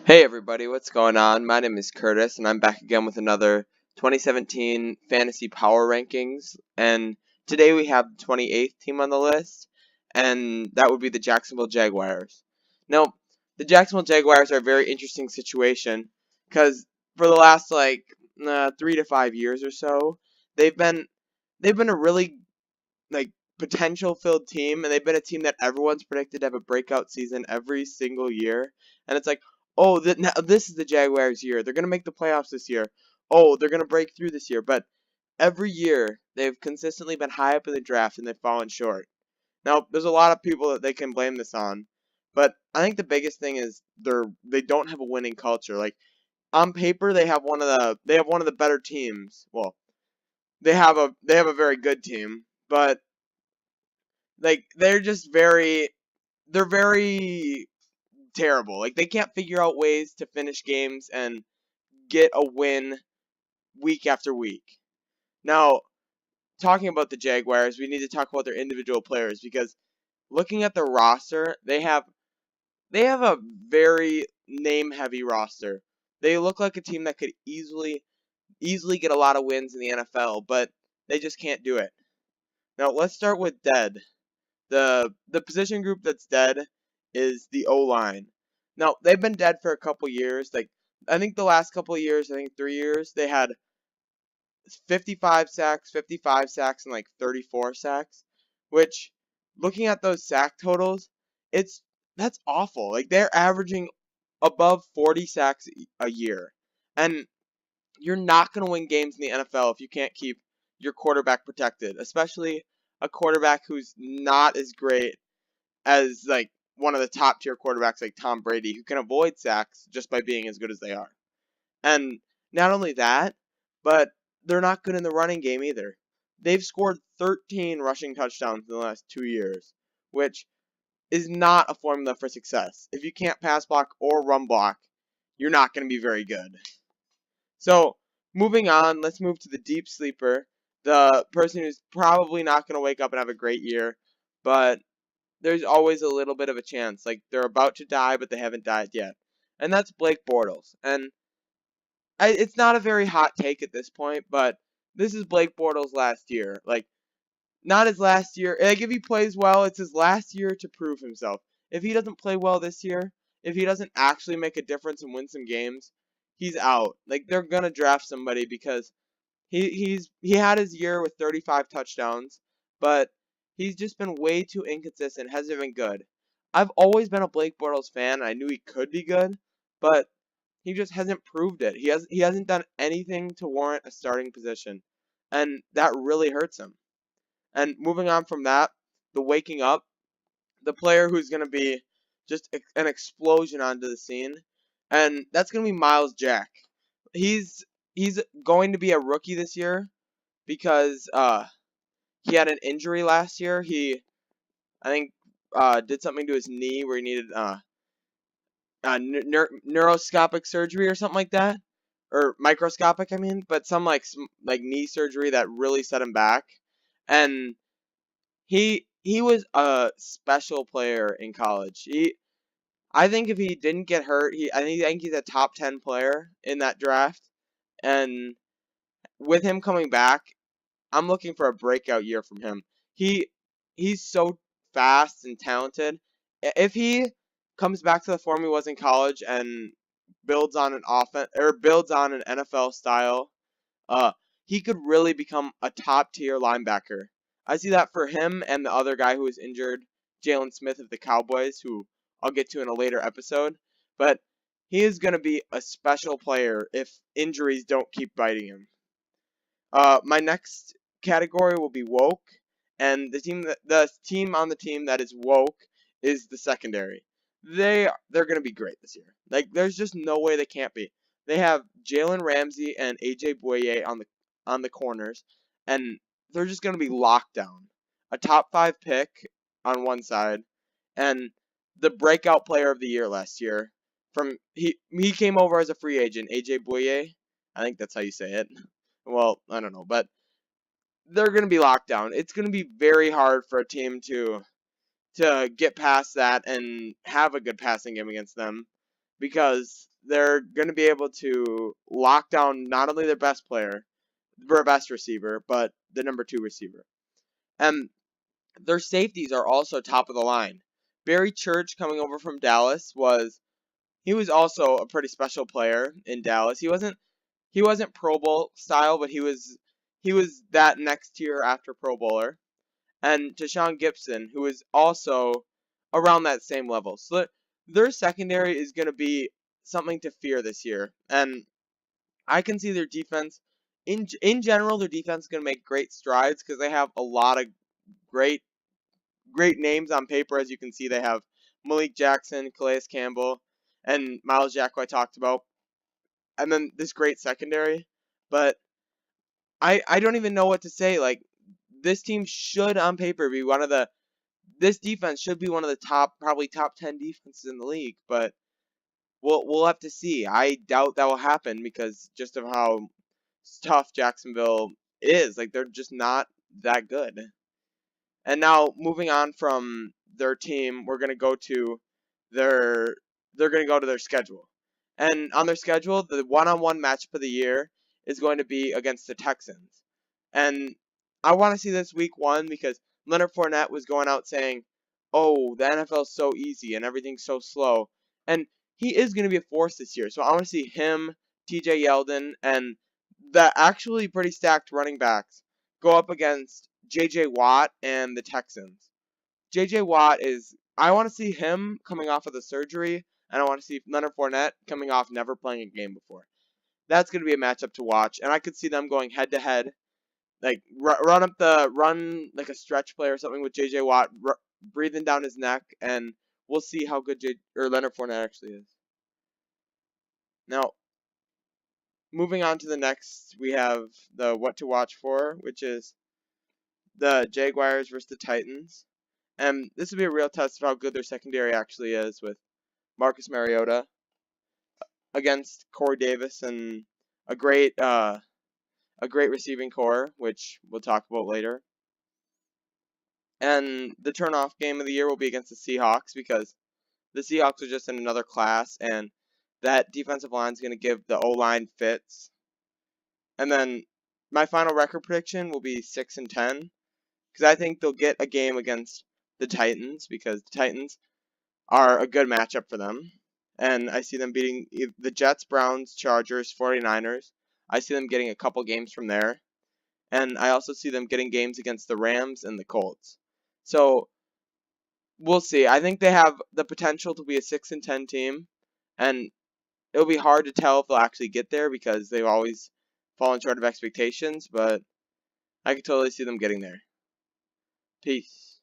Hey everybody, what's going on? My name is Curtis, and I'm back again with another 2017 Fantasy Power Rankings. And today we have the 28th team on the list, and that would be the Jacksonville Jaguars. Now, the Jacksonville Jaguars are a very interesting situation because for the last 3 to 5 years or so, they've been a really like potential filled team, and they've been a team that everyone's predicted to have a breakout season every single year. And it's like, oh, now this is the Jaguars' year. They're gonna make the playoffs this year. Oh, they're gonna break through this year. But every year they've consistently been high up in the draft and they've fallen short. Now, there's a lot of people that they can blame this on, but I think the biggest thing is they don't have a winning culture. Like on paper, they have one of the better teams. Well, they have a very good team, but they're very terrible. Like they can't figure out ways to finish games and get a win week after week. Now, talking about the Jaguars, we need to talk about their individual players because looking at their roster, they have a very name heavy roster. They look like a team that could easily get a lot of wins in the NFL, but they just can't do it. Now, let's start with dead. The position group that's dead is the O-line. Now, they've been dead for a couple years. Like I think the last couple of years, I think 3 years, they had 55 sacks and like 34 sacks, which looking at those sack totals, that's awful. Like they're averaging above 40 sacks a year. And you're not going to win games in the NFL if you can't keep your quarterback protected, especially a quarterback who's not as great as like one of the top tier quarterbacks like Tom Brady, who can avoid sacks just by being as good as they are. And not only that, but they're not good in the running game either. They've scored 13 rushing touchdowns in the last 2 years, which is not a formula for success. If you can't pass block or run block, you're not going to be very good. So, moving on, let's move to the deep sleeper, the person who's probably not going to wake up and have a great year, but there's always a little bit of a chance. Like they're about to die, but they haven't died yet. And that's Blake Bortles. And it's not a very hot take at this point, but this is Blake Bortles' last year. Like, not his last year. Like, if he plays well, it's his last year to prove himself. If he doesn't play well this year, if he doesn't actually make a difference and win some games, he's out. Like, they're gonna draft somebody because he had his year with 35 touchdowns, but he's just been way too inconsistent. Hasn't been good. I've always been a Blake Bortles fan. I knew he could be good, but he just hasn't proved it. He hasn't done anything to warrant a starting position, and that really hurts him. And moving on from that, the waking up, the player who's going to be just an explosion onto the scene, and that's going to be Miles Jack. He's going to be a rookie this year because he had an injury last year. I think did something to his knee where he needed neuroscopic surgery or something like that, or microscopic, I mean, but some like knee surgery that really set him back. And he was a special player in college. I think if he didn't get hurt, I think he's a top 10 player in that draft. And with him coming back, I'm looking for a breakout year from him. He's so fast and talented. If he comes back to the form he was in college and builds on an offense or builds on an NFL style, he could really become a top tier linebacker. I see that for him and the other guy who was injured, Jalen Smith of the Cowboys, who I'll get to in a later episode. But he is going to be a special player if injuries don't keep biting him. My next category will be woke, and the team on the team that is woke is the secondary. They're going to be great this year. Like there's just no way they can't be. They have Jalen Ramsey and AJ Bouye on the corners, and they're just going to be locked down. A top 5 pick on one side, and the breakout player of the year last year. He came over as a free agent, AJ Bouye. I think that's how you say it. Well, I don't know, but they're going to be locked down. It's going to be very hard for a team to get past that and have a good passing game against them. because they're going to be able to lock down not only their best player, their best receiver, but the number 2 receiver. And their safeties are also top of the line. Barry Church coming over from Dallas he was also a pretty special player in Dallas. He wasn't Pro Bowl style, but he was that next tier after Pro Bowler. And Tashawn Gibson, who is also around that same level. So their secondary is going to be something to fear this year. And I can see their defense, in general, their defense is going to make great strides because they have a lot of great names on paper. As you can see, they have Malik Jackson, Calais Campbell, and Miles Jack, who I talked about. And then this great secondary. But I don't even know what to say. Like, this team should, on paper, be this defense should be one of the probably top 10 defenses in the league, but we'll have to see. I doubt that will happen because just of how tough Jacksonville is. Like, they're just not that good. And now, moving on from their team, we're going to go to they're going to go to their schedule. And on their schedule, the one-on-one matchup of the year is going to be against the Texans. And I want to see this week 1 because Leonard Fournette was going out saying, oh, the NFL is so easy and everything's so slow. And he is going to be a force this year. So I want to see him, TJ Yeldon, and the actually pretty stacked running backs go up against JJ Watt and the Texans. JJ Watt I want to see him coming off of the surgery, and I want to see Leonard Fournette coming off never playing a game before. That's going to be a matchup to watch, and I could see them going head to head, like run like a stretch play or something with JJ Watt breathing down his neck, and we'll see how good Leonard Fournette actually is. Now, moving on to the next, we have the what to watch for, which is the Jaguars versus the Titans. And this will be a real test of how good their secondary actually is with Marcus Mariota against Corey Davis and a great receiving core, which we'll talk about later. And the turn-off game of the year will be against the Seahawks because the Seahawks are just in another class, and that defensive line is going to give the O-line fits. And then my final record prediction will be 6-10 because I think they'll get a game against the Titans because the Titans are a good matchup for them. And I see them beating the Jets, Browns, Chargers, 49ers. I see them getting a couple games from there. And I also see them getting games against the Rams and the Colts. So we'll see. I think they have the potential to be a 6-10 team. And it'll be hard to tell if they'll actually get there because they've always fallen short of expectations. But I could totally see them getting there. Peace.